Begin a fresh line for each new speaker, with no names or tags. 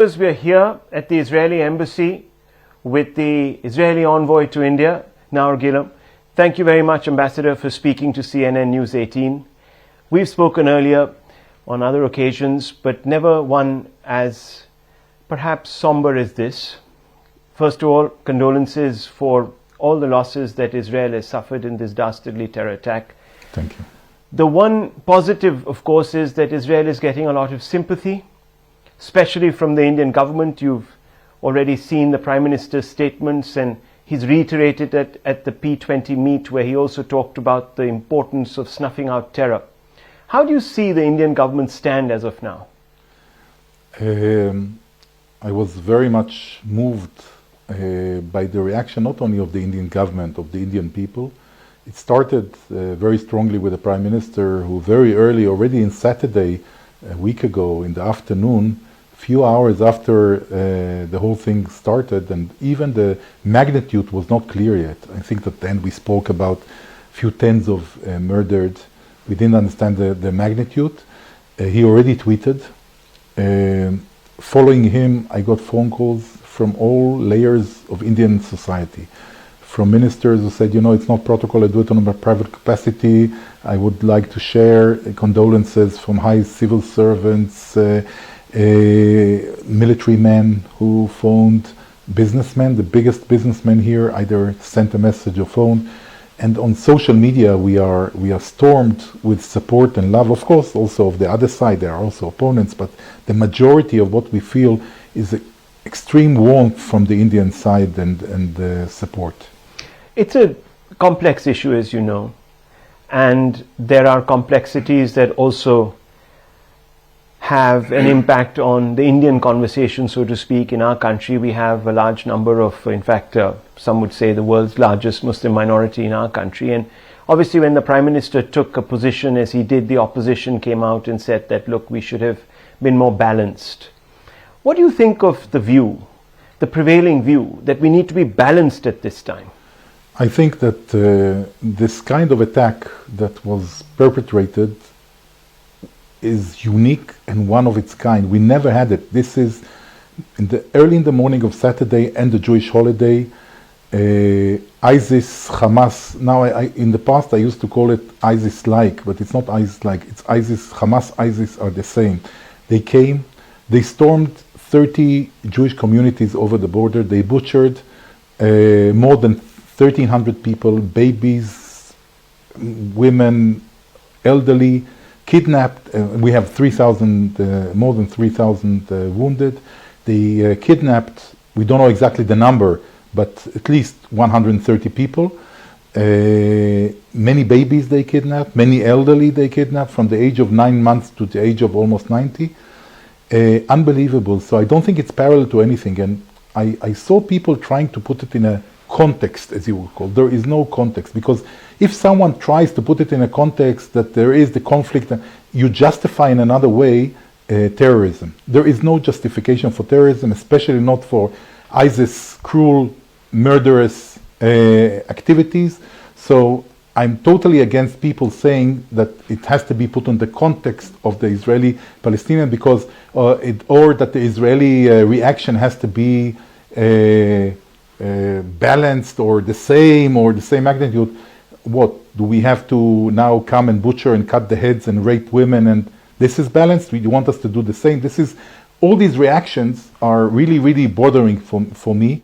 We are here at the Israeli embassy with the Israeli envoy to India, Naor Gilam. Thank you very much, Ambassador, for speaking to CNN News 18. We've spoken earlier on other occasions, but never one as perhaps somber as this. First of all, condolences for all the losses that Israel has suffered in this dastardly terror attack.
Thank you.
The one positive, of course, is that Israel is getting a lot of sympathy, especially from the Indian government. You've already seen the Prime Minister's statements, and he's reiterated that at the P20 meet, where he also talked about the importance of snuffing out terror. How do you see the Indian government stand as of now?
I was very much moved by the reaction not only of the Indian government, of the Indian people. It started very strongly with the Prime Minister, who very early, already on Saturday, a week ago in the afternoon, few hours after the whole thing started, and even the magnitude was not clear yet. I think that then we spoke about few tens of murdered. We didn't understand the magnitude. He already tweeted. Following him, I got phone calls from all layers of Indian society, from ministers who said, you know, it's not protocol, I do it on a private capacity. I would like to share condolences from high civil servants, military men who phoned, businessmen, the biggest businessmen here, either sent a message or phone. And on social media, we are stormed with support and love. Of course, also of the other side, there are also opponents, but the majority of what we feel is extreme warmth from the Indian side and support.
It's a complex issue, as you know, and there are complexities that also have an impact on the Indian conversation, so to speak. In our country, we have a large number of, in fact, some would say the world's largest Muslim minority in our country. And obviously, when the Prime Minister took a position as he did, the opposition came out and said that, look, we should have been more balanced. What do you think of the view, the prevailing view, that we need to be balanced at this time?
I think that this kind of attack that was perpetrated is unique and one of its kind. We never had it. This is early in the morning of Saturday and the Jewish holiday. ISIS, Hamas, now in the past I used to call it ISIS-like, but it's not ISIS-like, it's ISIS, Hamas, ISIS are the same. They came, they stormed 30 Jewish communities over the border, they butchered more than 1,300 people, babies, women, elderly, kidnapped. We have 3,000, more than 3,000 wounded. They kidnapped, we don't know exactly the number, but at least 130 people. Many babies they kidnapped, many elderly they kidnapped from the age of 9 months to the age of almost 90. Unbelievable. So I don't think it's parallel to anything. And I saw people trying to put it in a context, as you would call. There is no context, because if someone tries to put it in a context that there is the conflict, you justify in another way terrorism. There is no justification for terrorism, especially not for ISIS cruel, murderous activities. So I'm totally against people saying that it has to be put in the context of the Israeli-Palestinian, because or that the Israeli reaction has to be balanced or the same magnitude. What, do we have to now come and butcher and cut the heads and rape women, and this is balanced? You want us to do the same? All these reactions are really, really bothering for me.